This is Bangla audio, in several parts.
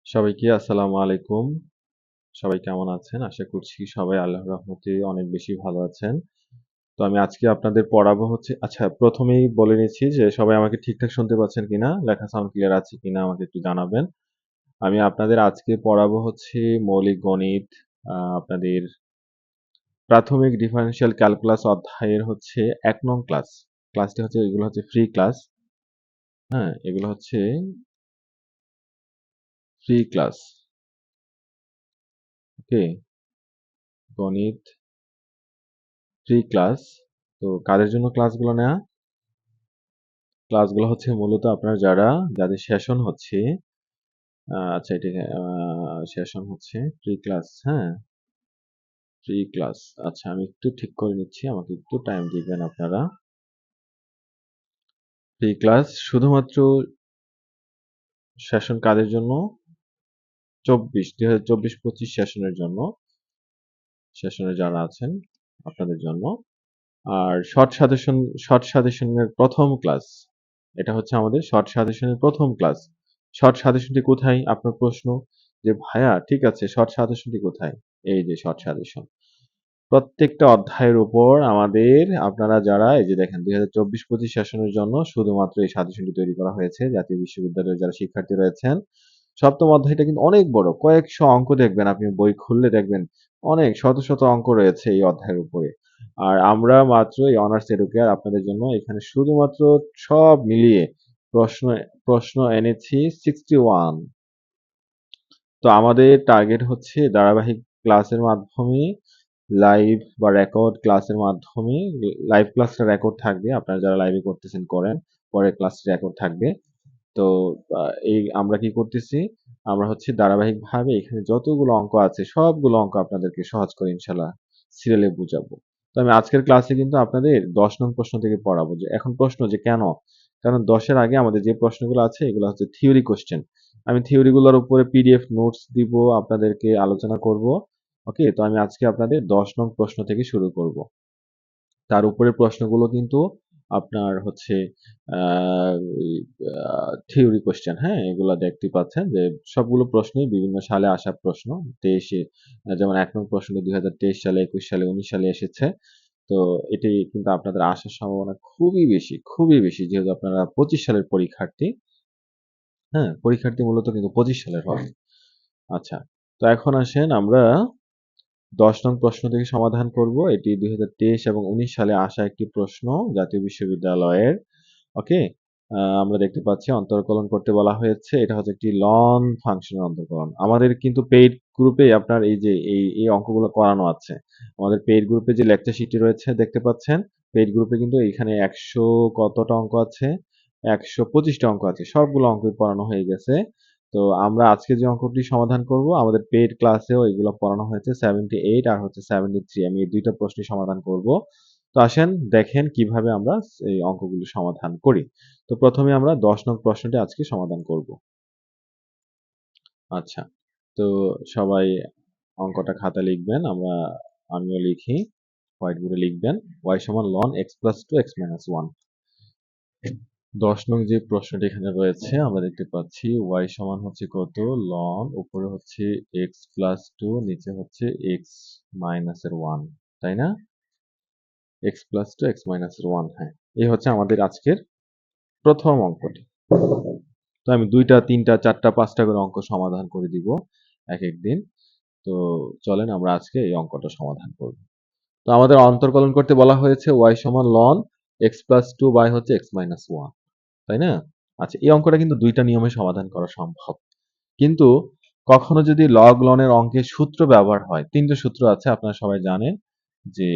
সবাইকে আসসালামু আলাইকুম। সবাই কেমন আছেন? আশা করছি সবাই আল্লাহর রহমতে অনেক বেশি ভালো আছেন। তো আমি আজকে আপনাদের পড়াবো হচ্ছে আচ্ছা ১ম এই বলে নিচ্ছি যে সবাই আমাকে ঠিকঠাক শুনতে পাচ্ছেন কিনা? লেখা সাউন্ড ক্লিয়ার আছে কিনা আমাকে একটু জানাবেন। আমি আপনাদের আজকে পড়াবো হচ্ছে মৌলিক গণিত, আপনাদের প্রাথমিক ডিফারেনশিয়াল ক্যালকুলাস অধ্যায়ের হচ্ছে ১ নং ক্লাস। ক্লাসটি হচ্ছে এগুলো হচ্ছে ফ্রি ক্লাস। হ্যাঁ? এগুলো হচ্ছে ফ্রি ক্লাস। ওকে? গণিত ফ্রি ক্লাস। তো কাদের জন্য ক্লাসগুলো নেয়া? ক্লাসগুলো হচ্ছে মূলত আপনারা যাদের সেশন হচ্ছে আচ্ছা এটিকে সেশন হচ্ছে ফ্রি ক্লাস, হ্যাঁ? Free class. আচ্ছা আমি একটু ঠিক করে নিচ্ছি। আমাকে একটু টাইম দিবেন আপনারা। ফ্রি ক্লাস শুধুমাত্র সেশন কাদের জন্য? ২০২৪-২৫ সেশনের জন্য। সেশনে যারা আছেন আপনাদের জন্য। আর শর্ট সাজেশনের ১ম ক্লাস। এটা হচ্ছে আমাদের শর্ট সাজেশনের ১ম ক্লাস। শর্ট সাজেশনটি কোথায়? আপনার প্রশ্ন যে ভাইয়া ঠিক আছে শর্ট সাজেশনটি কোথায়? এই যে শর্ট সাজেশন। প্রত্যেকটা অধ্যায়ের উপর আমাদের আপনারা যারা এই যে দেখেন ২০২৪-২৫ সেশনের জন্য শুধুমাত্র এই সাজেশনটি তৈরি করা হয়েছে। জাতীয় বিশ্ববিদ্যালয়ের যারা শিক্ষার্থী রয়েছেন। ৭ম অধ্যায়টা কিন্তু অনেক বড়। কয়েকশো অঙ্ক দেখবেন আপনি বই খুললে দেখবেন অনেক শত, শত অঙ্ক রয়েছে এই অধ্যায়ের উপরে। আর আমরা মাত্র এই অনার্স এডুকেয়ার আপনাদের জন্য এখানে শুধুমাত্র সব মিলিয়ে প্রশ্ন প্রশ্ন এনেছি 61। তো আমাদের টার্গেট হচ্ছে ধারাবাহিক ক্লাসের মাধ্যমে লাইভ বা রেকর্ড ক্লাসের মাধ্যমে লাইভ ক্লাসটা রেকর্ড থাকবে। আপনারা যারা লাইভে করতেছেন করেন। পরে ক্লাস রেকর্ড থাকবে। তো এই আমরা কি করতেছি? আমরা হচ্ছে ধারাবাহিকভাবে এখানে যতগুলো অঙ্ক আছে সবগুলো অঙ্ক আপনাদেরকে সহজ করে ইনশাআল্লাহ সিরিয়ালে বুঝাবো। তো আমি আজকের ক্লাসে কিন্তু আপনাদের ১০ নং প্রশ্ন থেকে পড়াবো যে এখন প্রশ্ন যে কেন? কারণ ১০ এর আগে আমাদের যে প্রশ্নগুলো আছে এগুলো হচ্ছে থিওরি কোয়েশ্চেন। আমি থিওরি গুলোর উপরে পিডিএফ নোটস দিব, আপনাদেরকে আলোচনা করব। ওকে? তো আমি আজকে আপনাদের ১০ নং প্রশ্ন থেকে শুরু করব। তার উপরের প্রশ্নগুলো কিন্তু আপনার হচ্ছে আ ওই থিওরি কোয়েশ্চেন, হ্যাঁ? এগুলা দেখতেই পাচ্ছেন যে সবগুলো প্রশ্নই বিভিন্ন সালে আসা প্রশ্ন। ২৩ এ যেমন ১ নং প্রশ্নটি ২০২৩ সালে, ২১ সালে, ১৯ সালে এসেছে। তো এটি কিন্তু আপনাদের আসার সম্ভাবনা খুবই বেশি, খুবই বেশি। যেহেতু আপনারা ২৫ সালের পরীক্ষার্থী, হ্যাঁ? পরীক্ষার্থী মূলত কিন্তু ২৫ সালের হবে। আচ্ছা। তো এখন আসেন আমরা ১০ নং প্রশ্ন থেকে সমাধান করব। এটি ২০২৩ এবং ১৯ সালে আসা একটি প্রশ্ন জাতীয় বিশ্ববিদ্যালয়ের। ওকে? আমরা দেখতে পাচ্ছি অন্তরকলন করতে বলা হয়েছে। এটা হচ্ছে একটি লন ফাংশনের অন্তরকলন। আমাদের কিন্তু পেইড গ্রুপে আপনার এই যে এই অঙ্কগুলো করানো আছে। আমাদের পেইড গ্রুপে যে লেকচার শিটটি রয়েছে দেখতে পাচ্ছেন। পেইড গ্রুপে কিন্তু এখানে ১০০ কতটা অঙ্ক আছে? ১২৫ টা অঙ্ক আছে। সবগুলো অঙ্কই পড়ানো হয়ে গেছে। তো আমরা আজকে যে অঙ্কটি সমাধান করব আমাদের পেইড ক্লাসেও এগুলো পড়ানো হয়েছে 78 আর হচ্ছে 73 আমি এই ২ টা প্রশ্নই সমাধান করব। তো আসেন দেখেন কিভাবে আমরা এই অঙ্কগুলো সমাধান করি। তো ১ম এ আমরা ১০ নং প্রশ্নটি আজকে সমাধান করব। আচ্ছা। তো সবাই অঙ্কটা খাতায় লিখবেন। আমিও লিখি। হোয়াইট বোর্ডে লিখবেন। y সমান ln x + 2 x - 1 ১০ নং যে প্রশ্নটি এখানে রয়েছে আমরা দেখতে পাচ্ছি y সমান হচ্ছে কত? ln উপরে হচ্ছে x + 2 নিচে হচ্ছে x - এর 1 তাই না? x + 2 x - 1 হ্যাঁ। এই হচ্ছে আমাদের আজকের ১ম অঙ্কটি। তো আমি ২ টা ৩ টা ৪ টা ৫ টা করে অঙ্ক সমাধান করে দিব একেক দিন। তো চলেন আমরা আজকে এই অঙ্কটা সমাধান করব। তো আমাদের অন্তর্কলন করতে বলা হয়েছে y সমান ln x + 2 বাই হচ্ছে x - 1 তাই না? আচ্ছা এই অঙ্কটা কিন্তু ২ টা নিয়মে সমাধান করা সম্ভব। কিন্তু কখনো যদি log-ln এর অঙ্কের সূত্র ব্যবহার হয়, ৩ টা সূত্র আছে আপনারা সবাই জানেন যে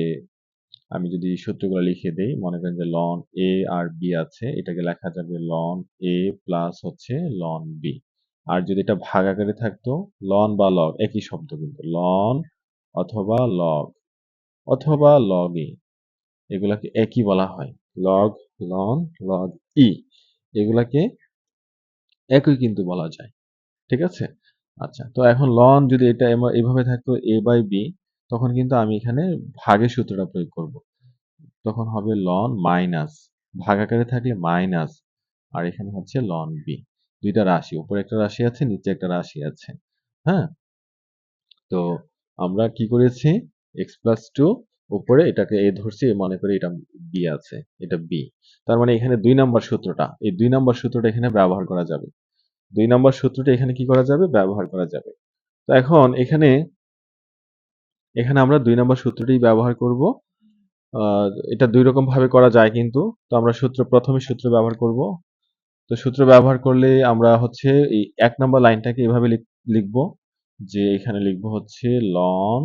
আমি যদি সূত্রগুলো লিখে দেই, মনে করেন যে ln A আর B আছে। এটাকে লেখা যাবে ln A প্লাস হচ্ছে ln B। আর যদি এটা ভাগ আকারে থাকতো ln বা log একই শব্দ কিন্তু। ln অথবা log অথবা log A এগুলাকে একই বলা হয়। log, ln, log E এগুলাকে একই কিন্তু বলা যায়। ঠিক আছে? আচ্ছা। তো এখন ln যদি এটা এভাবে থাকতো A বাই B তখন কিন্তু আমি এখানে ভাগের সূত্রটা প্রয়োগ করব। তখন হবে ln মাইনাস ভাগ আকারে থাকলে মাইনাস আর এখানে হচ্ছে ln b দুইটা রাশি, উপরে একটা রাশি আছে, নিচে একটা রাশি আছে। হ্যাঁ, তো আমরা কি করেছি, এক্স প্লাস টু উপরে এটাকে এ ধরছি, মনে করি এটা বি আছে, এটা বি। তার মানে এখানে 2 নম্বর সূত্রটা, এই 2 নম্বর সূত্রটা এখানে ব্যবহার করা যাবে। 2 নম্বর সূত্রটা এখানে কি করা যাবে, ব্যবহার করা যাবে। তো এখন এখানে এখানে আমরা 2 নম্বর সূত্রটি ব্যবহার করব। এটা 2 রকম ভাবে করা যায় কিন্তু। তো আমরা প্রথমে সূত্র ব্যবহার করব। তো সূত্র ব্যবহার করলে আমরা হচ্ছে এই 1 নম্বর লাইনটাকে এভাবে লিখবো, যে এখানে লিখবো হচ্ছে ln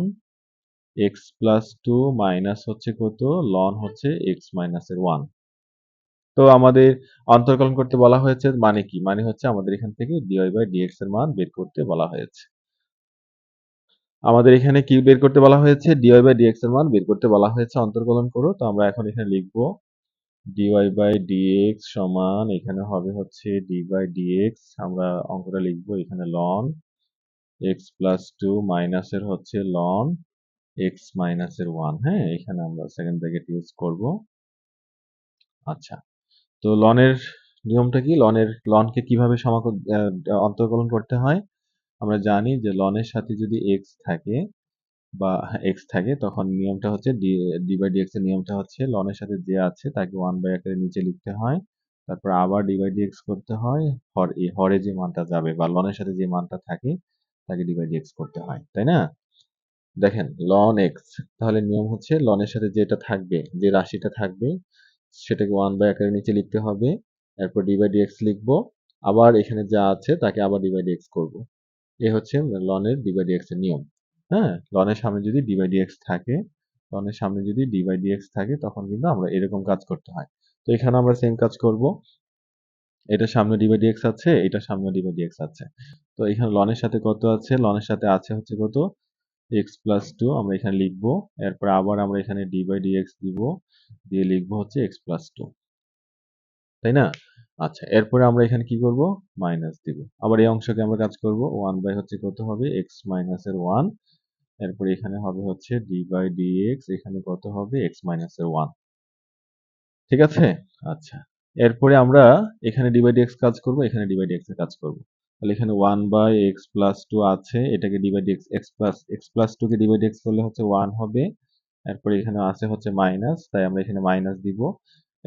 x plus two minus হচ্ছে কত, লন হচ্ছে এক্স মাইনাসের 1। তো আমাদের অন্তর্কলন করতে বলা হয়েছে, মানে কি, মানে হচ্ছে আমাদের এখান থেকে ডিওয়াই বাই ডিএক্স এর মান বের করতে বলা হয়েছে। আমাদের এখানে কি বের করতে বলা হয়েছে, ডিওয়াই বাই ডিএক্স এর মান বের করতে বলা হয়েছে, অন্তর্কলন করো। তো আমরা এখন এখানে লিখবো ডিওয়াই বাই ডিএক্স সমান, এখানে হবে হচ্ছে ডি বাই ডিএক্স, আমরা অঙ্কটা লিখবো এখানে লন এক্স প্লাস টু মাইনাসের হচ্ছে লন এক্স মাইনাসের 1। হ্যাঁ, এখানে আমরা সেকেন্ড ব্র্যাকেট ইউজ করব। আচ্ছা, তো লনের নিয়মটা কি, লনকে কিভাবে অন্তর্কলন করতে হয়। আমরা জানি যে লনের সাথে যদি এক্স থাকে বা এক্স থাকে, তখন নিয়মটা হচ্ছে ডি বাই ডিএক্স এর নিয়মটা হচ্ছে লনের সাথে যে আছে তাকে 1 বাই আকারে নিচে লিখতে হয়, তারপর আবার ডি বাই ডিএক্স করতে হয়, হরে যে মানটা যাবে বা লনের সাথে যে মানটা থাকে তাকে ডি বাই ডিএক্স করতে হয়, তাই না। দেখেন লন এক্স, তাহলে নিয়ম হচ্ছে লনের সাথে যেটা থাকবে, যে রাশিটা থাকবে সেটাকে 1 বাই আকারে নিচে লিখতে হবে, এরপর ডি বাই ডিএক্স লিখবো, আবার এখানে যা আছে তাকে আবার ডি বাই ডিএক্স করবো। এ হচ্ছে লনের ডি বাই ডিএক্স এর নিয়ম। হ্যাঁ, লনের সামনে যদি ডি বাই ডিএক্স থাকে, লনের সামনে যদি ডি বাই ডিএক্স থাকে তখন কিন্তু আমরা এরকম কাজ করতে হয়। তো এখানে আমরা সেম কাজ করব, এটার সামনে ডি বাই ডিএক্স আছে, এটার সামনে ডি বাই ডিএক্স আছে। তো এখানে লনের সাথে কত আছে, লনের সাথে আছে হচ্ছে কত, এক্স প্লাস টু, আমরা এখানে লিখবো, এরপর আবার আমরা এখানে ডি বাই ডিএক্স দিব, দিয়ে লিখবো হচ্ছে এক্স প্লাস টু, তাই না। আচ্ছা, এরপরে আমরা এখানে কি করব, মাইনাস দিব, আবার এই অংশকে আমরা কাজ করব, 1 বাই হচ্ছে কত হবে, এক্স মাইনাসের 1, এরপরে এখানে হবে হচ্ছে ডি বাই ডিএক্স, এখানে কত হবে, এক্স মাইনাসের 1। ঠিক আছে। আচ্ছা, এরপরে আমরা এখানে ডি বাই ডিএক্স কাজ করব, এখানে ডি বাই ডিএক্স এর কাজ করব। তাহলে এখানে 1 বাই এক্স প্লাস টু আছে, এটাকে d by dx, x plus two কে ডি বাই ডিএক্স করলে হচ্ছে 1 হবে। এরপরে এখানে আছে হচ্ছে মাইনাস, তাই আমরা এখানে মাইনাস দিব।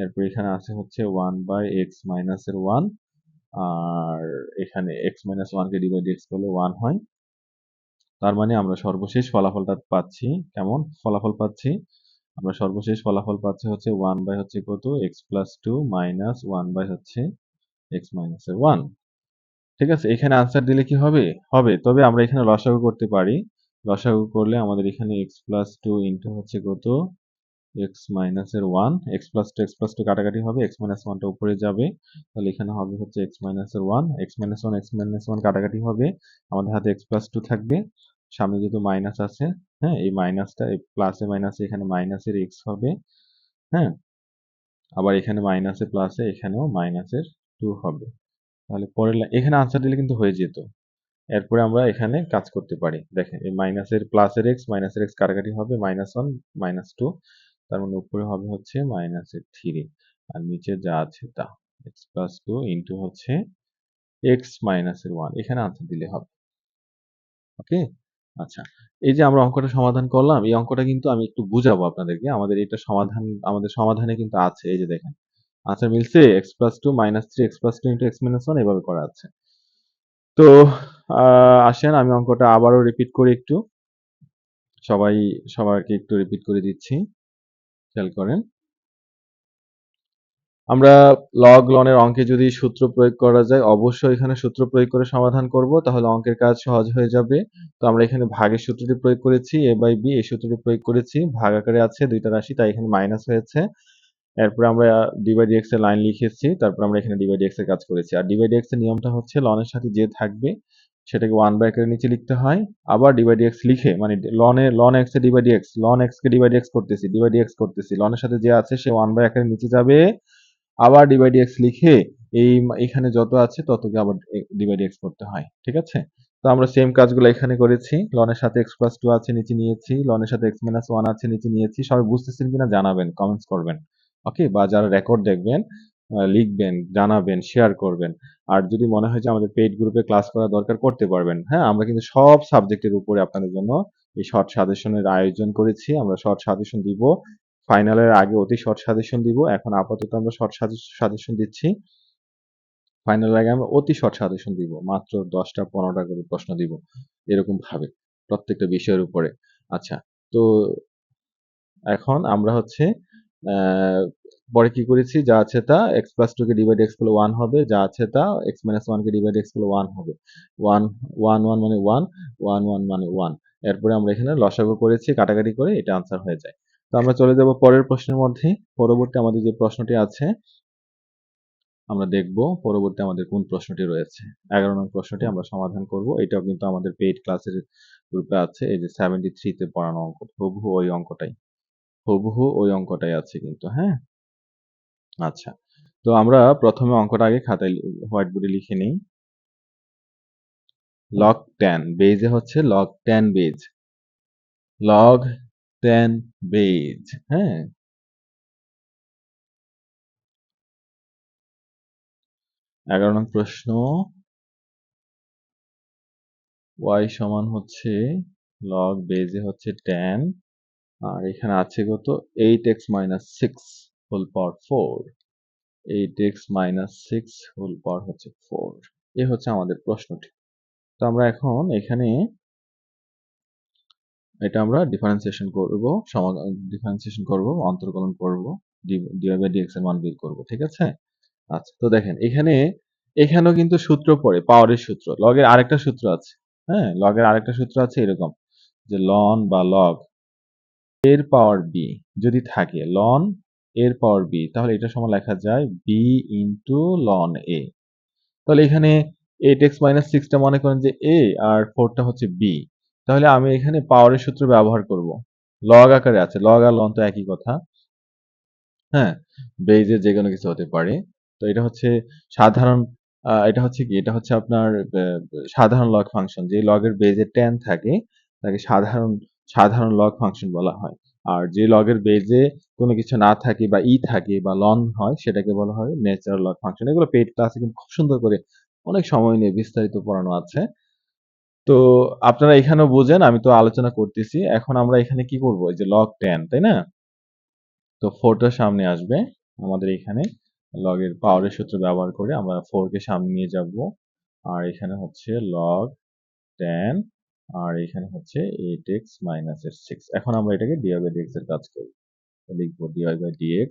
এরপর এখানে আছে হচ্ছে 1 বাই এক্স মাইনাসের 1, আর এখানে এক্স মাইনাস 1 কে ডি বাই ডিএক্স করলে 1 হয়। তার মানে আমরা সর্বশেষ ফলাফলটা পাচ্ছি, কেমন ফলাফল পাচ্ছি, আমরা সর্বশেষ ফলাফল পাচ্ছি হচ্ছে 1 বাই হচ্ছে কত, x plus two minus 1 by হচ্ছে এক্স মাইনাসের 1। ঠিক আছে, এখানে আনসার দিলে কি হবে, হবে, তবে আমরা এখানে লসাগু করতে পারি। লসাগু করলে আমাদের এখানে এক্স প্লাস টু ইন্টু হচ্ছে কত, এক্স মাইনাসের 1, এক্স প্লাস টু কাটাকাটি হবে, এক্স মাইনাস 1টা উপরে যাবে, তাহলে এখানে হবে হচ্ছে এক্স মাইনাসের 1, এক্স মাইনাস 1 কাটাকাটি হবে, আমাদের হাতে এক্স প্লাস টু থাকবে, সামনে যেহেতু মাইনাস আছে, হ্যাঁ, এই মাইনাসটা প্লাসে মাইনাসে এখানে মাইনাসের এক্স হবে। হ্যাঁ, আবার এখানে মাইনাসে প্লাসে এখানেও মাইনাসের 2 হবে। তাহলে পরের এখানে আনসার দিলে কিন্তু হয়ে যেত। এরপরে আমরা এখানে কাজ করতে পারি, দেখেন এই মাইনাসের প্লাসের এক্স মাইনাসের এক্স কাটাকাটি হবে, মাইনাস 1 মাইনাস 2, তার মানে উপরে হবে হচ্ছে মাইনাসের 3, আর নিচে যা আছে তা, এক্স প্লাস টু ইন্টু হচ্ছে এক্স মাইনাসের 1, এখানে আনসার দিলে হবে। ওকে। আচ্ছা, এই যে আমরা অঙ্কটা সমাধান করলাম, এই অঙ্কটা কিন্তু আমি একটু বুঝাবো আপনাদেরকে, আমাদের এটা সমাধান, আমাদের সমাধানে কিন্তু আছে, এই যে দেখেন আনসার মিলছে, x plus two minus three x plus two into x minus 1 এভাবে করা আছে। তো আসেন আমি অঙ্কটা আবারও রিপিট করি একটু, সবাই সবাইকে একটু রিপিট করে দিচ্ছি, খেয়াল করেন। আমরা লনের অঙ্কে যদি সূত্র প্রয়োগ করা যায়, অবশ্যই এখানে সূত্র প্রয়োগ করে সমাধান করব, তাহলে অঙ্কের কাজ সহজ হয়ে যাবে। তো আমরা এখানে ভাগের সূত্রটি প্রয়োগ করেছি, এ বাই বি এই সূত্রটি প্রয়োগ করেছি, ভাগ আকারে আছে দুইটা রাশি তাই এখানে মাইনাস হয়েছে। এরপরে আমরা ডি বাই ডিএক্স এর লাইন লিখেছি, তারপর আমরা এখানে ডি বাই ডিএক্স এর কাজ করেছি। আর ডি বাই ডিএক্স এর নিয়মটা হচ্ছে লনের সাথে যে থাকবে সেটাকে 1 বাই এর নিচে লিখতে হয়, আবার ডি বাই ডিএক্স লিখে, মানে লন এক্স এ d by dx, ln x কে ডি বাই ডিএক্স করতেছি, ডি বাই ডিএক্স করতেছি, লনের সাথে যে আছে সে 1 বাই এর নিচে যাবে, আবার ডি বাই ডিএক্স লিখে এই এখানে যত আছে ততকে আবার ডি বাই ডিএক্স করতে হয়। ঠিক আছে, তো আমরা সেম কাজগুলো এখানে করেছি, লনের সাথে এক্স প্লাস টু আছে নিচে নিয়েছি, লনের সাথে এক্স মাইনাস 1 আছে নিচে নিয়েছি। সবাই বুঝতেছেন কিনা জানাবেন, কমেন্টস করবেন। ওকে, বা যারা রেকর্ড দেখবেন লিখবেন, জানাবেন, শেয়ার করবেন। আর যদি মনে হয় যে আমাদের পেইড গ্রুপে ক্লাস করা দরকার করতে পারবেন। হ্যাঁ? আমরা কিন্তু সব সাবজেক্টের উপরে আপনাদের জন্য এই শর্ট সাজেশনের আয়োজন করেছি। আমরা শর্ট সাজেশন দিব। ফাইনালের আগে অতি শর্ট সাজেশন দিব। এখন আপাতত আমরা শর্ট সাজেশন দিচ্ছি। ফাইনালের আগে আমরা অতি শর্ট সাজেশন দিব। মাত্র ১০টা ১৫টা করে প্রশ্ন দিব। এরকম ভাবে প্রত্যেকটা বিষয়ের উপরে। আচ্ছা, তো এখন আমরা হচ্ছে পরে কি করেছি, যা আছে তা x প্লাস 2 কে ডিভাইড x করলে 1 হবে, যা আছে তা x মাইনাস 1 কে ডিভাইড x করলে 1 হবে। 1 1 1 মানে 1, 1 1 মানে 1। এরপরে আমরা এখানে লসাগু করেছি, কাটাকাটি করে এটা আনসার হয়ে যায়। তো আমরা চলে যাব পরের প্রশ্নের মধ্যে। পরবর্তী আমাদের যে প্রশ্নটি আছে আমরা দেখব পরবর্তী আমাদের কোন প্রশ্নটি রয়েছে। 11 নং প্রশ্নটি আমরা সমাধান করব। এটাও কিন্তু আমাদের পেইড ক্লাসের গ্রুপে আছে। এই যে 73 তে পড়ানো অঙ্ক, হুবহু ওই অঙ্কটাই। হুবহু ওই অঙ্কটাই আছে কিন্তু, হ্যাঁ? আচ্ছা। তো আমরা প্রথমে অঙ্কটা আগে খাতায় হোয়াইট বোর্ডে লিখে নেই। log 10 বেজে হচ্ছে log 10 বেজ। log 10 বেজ, হ্যাঁ? 11 নং প্রশ্ন, y সমান হচ্ছে log বেজে হচ্ছে 10 আর এখানে আছে কত 8x minus 6 whole power 4। 8x minus 6 whole power হচ্ছে 4। এই হচ্ছে আমাদের প্রশ্নটি। তো আমরা এখন এখানে এটা আমরা ডিফারেন্সিয়েশন করব, ডিফারেন্সিয়েশন করব, অন্তর্কলন করব, dy বাই dx এর মান বের করব, ঠিক আছে? আচ্ছা, তো দেখেন এখানেও কিন্তু সূত্র পড়ে, পাওয়ারের সূত্র। লগ এর আরেকটা সূত্র আছে, হ্যাঁ? লগ এর আরেকটা সূত্র আছে এরকম যে লন বা লগ এর পাওয়ার বি যদি থাকে, লন এর পাওয়ার বি, তাহলে এটা সমান লেখা যায় বি ইন্টু লন এ। তাহলে এখানে 8x মাইনাস 6 টা মনে করেন যে a আর 4 টা হচ্ছে b। তাহলে আমি এখানে পাওয়ারের সূত্র ব্যবহার করব। লগ আকারে আছে, লগ আর লন তো একই কথা, হ্যাঁ? বেইজের যেকোনো কিছু হতে পারে। তো এটা হচ্ছে সাধারণ, এটা হচ্ছে কি, এটা হচ্ছে আপনার সাধারণ লগ ফাংশন। যে লগের বেজে 10 থাকে তাকে সাধারণ লগ ফাংশন বলা হয়। আর যে লগের বেজে কোনো কিছু না থাকে বা থাকে বা লন হয় সেটাকে বলা হয় ন্যাচারাল লগ ফাংশন। এগুলো পেইড ক্লাসে কিন্তু খুব সুন্দর করে অনেক সময় নিয়ে বিস্তারিত পড়ানো আছে। তো আপনারা এখানেও বুঝেন, আমি তো আলোচনা করতেছি। এখন আমরা এখানে কি করব, এই যে log 10, তাই না? তো 4 টা সামনে আসবে আমাদের এখানে। log এর পাওয়ারের সূত্র ব্যবহার করে আমরা 4 কে সামনে নিয়ে যাব। আর এখানে হচ্ছে log 10 আর এখানে হচ্ছে 8x minus এর 6। এখন আমরা এটাকে dy by dx এর কাজ করব। তো লিখব dy by dx,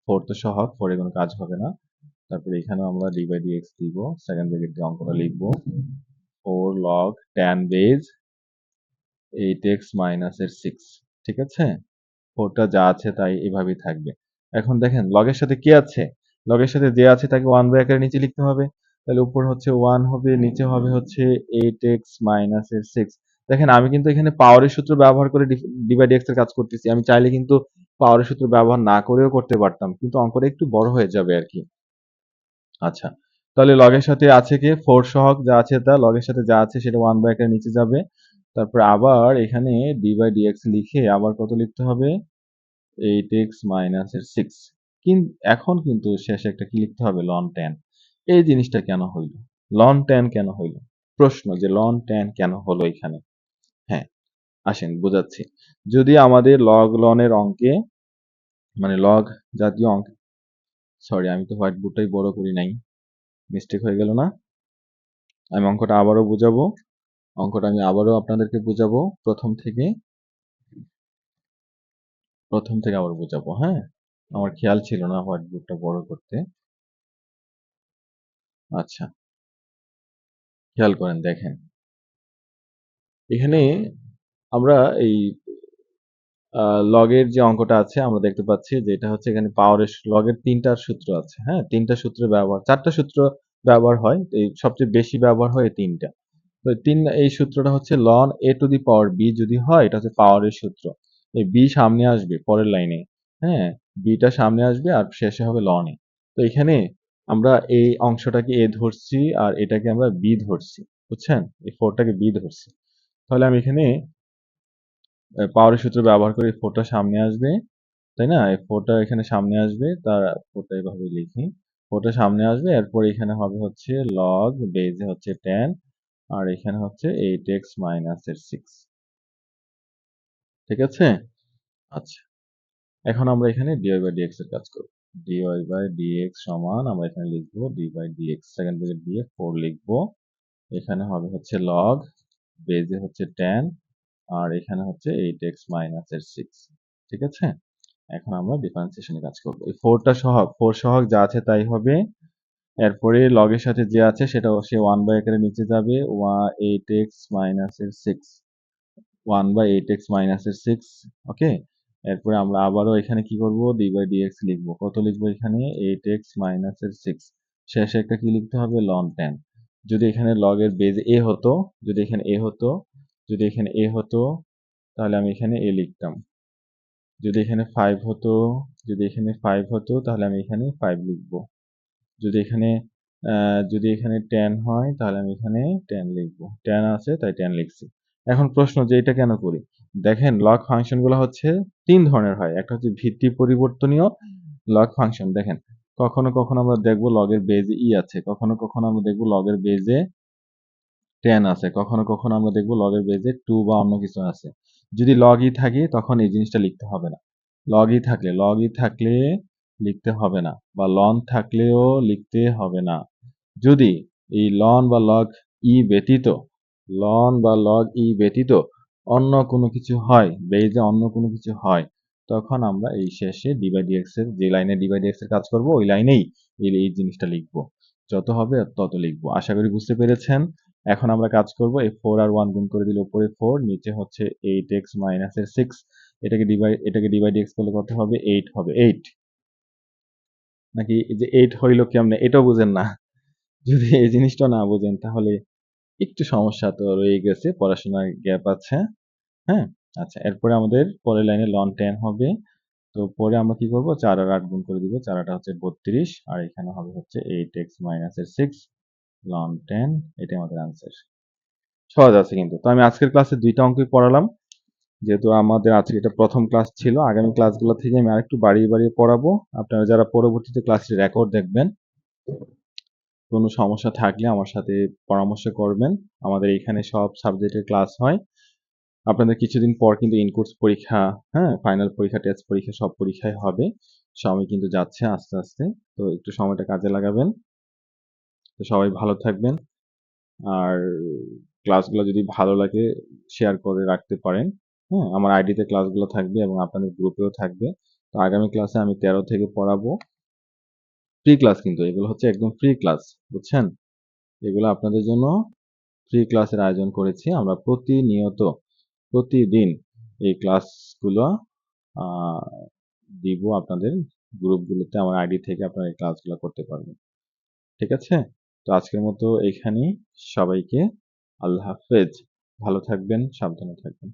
4 তো সহগ, 4 এর কোনো কাজ হবে না। তারপরে এখানেও আমরা d by dx দিব। সেকেন্ড ব্র্যাকেট দিয়ে অঙ্কটা লিখব। 4 log 10 base 8x minus এর 6, ঠিক আছে? 4 টা যা আছে তাই এভাবেই থাকবে। এখন দেখেন লগের সাথে কি আছে? লগের সাথে যে আছে তাকে 1 ব্র্যাকেটের নিচে লিখতে হবে। তাহলে উপর হচ্ছে 1 হবে, নিচে হবে হচ্ছে 8x minus এর 6। দেখেন আমি কিন্তু এখানে পাওয়ারের সূত্র ব্যবহার করে ডি বাই ডিএক্স এর কাজ করতেছি। আমি চাইলে কিন্তু পাওয়ারের সূত্র ব্যবহার না করেও করতে পারতাম। কিন্তু অঙ্কটা একটু বড় হয়ে যাবে আরকি। আচ্ছা। তাহলে লগের সাথে আছে কি 4 সহগ যা আছে তা, লগের সাথে যা আছে সেটা 1 ব্র্যাকেটের নিচে যাবে। তারপর আবার এখানে ডি বাই ডিএক্স লিখে আবার কত লিখতে হবে? 8x মাইনাস এর 6। এখন কিন্তু শেষে একটা কি লিখতে হবে? ln 10। এই জিনিসটা কেন হইল? ln 10 কেন হইল? প্রশ্ন যে ln 10 কেন হলো এখানে? হ্যাঁ, আসেন বুঝাচ্ছি। যদি আমাদের লগ লন এর অঙ্কে, মানে লগ জাতীয় অঙ্ক, সরি আমি তো হোয়াইট বোর্ডটাই বড় করি নাই। মিস্টেক হয়ে গেল না? আমি অঙ্কটা আবারও বুঝাবো। অঙ্কটা আমি আবারও আপনাদেরকে বুঝাবো প্রথম থেকে আবার বুঝাবো, হ্যাঁ? আমার খেয়াল ছিল না হোয়াইট বোর্ডটা বড় করতে। আচ্ছা, খেয়াল করেন দেখেন। এখানে আমরা এই লগের যে অঙ্কটা আছে আমরা দেখতে পাচ্ছি যে এটা হচ্ছে এখানে পাওয়ারের লগের ৩টা সূত্র আছে, হ্যাঁ? ৩টা সূত্র ব্যবহার, ৪টা সূত্র ব্যবহার হয়। এই সবচেয়ে বেশি ব্যবহার হয় এই ৩টা। তো এই সূত্রটা হচ্ছে ln a to the power b যদি হয় এটা হচ্ছে পাওয়ারের সূত্র। এই b সামনে আসবে পরের লাইনে, হ্যাঁ? b টা সামনে আসবে আর শেষে হবে ln a। তো এখানে আমরা এই অংশটাকে a ধরছি আর এটাকে আমরা b ধরছি। বুঝছেন? এই 4 টাকে b ধরছি। তাহলে আমি এখানে পাওয়ারের সূত্র ব্যবহার করে 4 টা সামনে আসবে। তাই না? এই 4 টা এখানে সামনে আসবে, তার 4 টা এভাবে লিখি। 4 টা সামনে আসবে, এরপর এখানে হবে হচ্ছে log বেজে হচ্ছে 10 আর এখানে হচ্ছে 8x মাইনাস এর 6। ঠিক আছে? আচ্ছা। এখন আমরা এখানে dy বাই dx এর কাজ করব। dy বাই dx সমান আমরা এখানে লিখব d by dx second bracket দিয়ে 4 লিখব। এখানে হবে হচ্ছে log বেজে হচ্ছে 10 আর এখানে হচ্ছে 8x মাইনাস এর 6। ঠিক আছে? এখন আমরা ডিফারেন্সিয়েশনে কাজ করব। এই 4 টা সহগ, 4 সহগ যা আছে তাই হবে। এরপরে log এর সাথে যে আছে সেটা সে 1 বাই আকারে নিচে যাবে 8x মাইনাস এর 6। 1 বাই 8x মাইনাস এর 6। ওকে? এরপরে আমরা আবারও এখানে কি করব? d বাই dx লিখব। কত লিখব এখানে? 8x মাইনাস এর 6। শেষে একটা কি লিখতে হবে? ln 10। যদি এখানে log এর বেজ a হতো, যদি এখানে a হতো, যদি এখানে a হতো, তাহলে আমি এখানে a লিখতাম। যদি এখানে 5 হতো, যদি এখানে 5 হতো, তাহলে আমি এখানে 5 লিখব। যদি এখানে যদি এখানে 10 হয়, তাহলে আমি এখানে 10 লিখব। 10 আছে তাই 10 লিখছি। এখন প্রশ্ন যে এটা কেন করি? দেখেন log ফাংশনগুলো হচ্ছে 3 ধরনের হয়। একটা হচ্ছে ভিত্তি পরিবর্তনীয় log ফাংশন। দেখেন কখনো কখনো আমরা দেখব log এর বেজে e আছে, কখনো কখনো আমরা দেখব log এর বেজে 10 আছে, কখনো কখনো আমরা দেখব log এর বেজে 2 বা অন্য কিছু আছে। যদি log e থাকে তখন এই জিনিসটা লিখতে হবে না। log e থাকলে লিখতে হবে না, বা ln থাকলেও লিখতে হবে না। যদি এই ln বা log e ব্যতীত, ln বা log e ব্যতীত অন্য কোনো কিছু হয়, বেজে অন্য কোনো কিছু হয়, তখন আমরা এই শেষে d বাই dx এর যে লাইনে d বাই dx এর কাজ করব ওই লাইনেই এই জিনিসটা লিখব। যত হবে তত লিখব। আশা করি বুঝতে পেরেছেন। এখন আমরা কাজ করব এই 4 আর 1 গুণ করে দিলে উপরে 4, নিচে হচ্ছে 8x মাইনাস এর 6। এটাকে d বাই dx করলে কত হবে? 8 হবে। 8 নাকি এই যে 8 হইল কেমনে এটাও বুঝেন না? যদি এই জিনিসটা না বোঝেন তাহলে একটু সমস্যা তো রয়ে গেছে, পড়াশোনার গ্যাপ আছে। হ্যাঁ? আচ্ছা, এরপরে আমাদের পরের লাইনে ln 10 হবে। তো পরে আমরা কি করব? 4 আর 8 গুণ করে দিব। 4 8 হচ্ছে 32 আর এখানে হবে হচ্ছে 8x মাইনাস এর 6 ln 10। এটাই আমাদের আনসার। সহজ আছে কিন্তু। তো আমি আজকের ক্লাসে 2 টা অঙ্কই পড়ালাম। যেহেতু আমাদের আজকে এটা প্রথম ক্লাস ছিল, আগামী ক্লাসগুলো থেকে আমি আরেকটু বাড়িয়ে বাড়িয়ে পড়াবো। আপনারা যারা পরবর্তীতে ক্লাসের রেকর্ড দেখবেন, কোনো সমস্যা থাকলে আমার সাথে পরামর্শ করবেন। আমাদের এখানে সব সাবজেক্টের ক্লাস হয়। আপনাদের কিছুদিন পর কিন্তু ইন-কোর্স পরীক্ষা, হ্যাঁ? ফাইনাল পরীক্ষা, টেস্ট পরীক্ষা সব পরীক্ষাই হবে। সময় কিন্তু যাচ্ছে আস্তে, আস্তে। তো একটু সময়টা কাজে লাগাবেন। তো সবাই ভালো থাকবেন। আর ক্লাসগুলো যদি ভালো লাগে শেয়ার করে রাখতে পারেন। হ্যাঁ? আমার আইডিতে ক্লাসগুলো থাকবে এবং আপনাদের গ্রুপেও থাকবে। তো আগামী ক্লাসে আমি 13 থেকে পড়াবো। ফ্রি ক্লাস কিন্তু এগুলো হচ্ছে একদম ফ্রি ক্লাস, বুঝছেন? এগুলো আপনাদের জন্য ফ্রি ক্লাসের আয়োজন করেছি। আমরা প্রতিনিয়ত, প্রতিদিন এই ক্লাসগুলো আ দিব আপনাদের গ্রুপগুলোতে। আমার আইডি থেকে আপনারা এই ক্লাসগুলো করতে পারবেন। ঠিক আছে? তো আজকের মতো এইখানেই। সবাইকে আল্লাহ হাফেজ। ভালো থাকবেন, সাবধানে থাকবেন।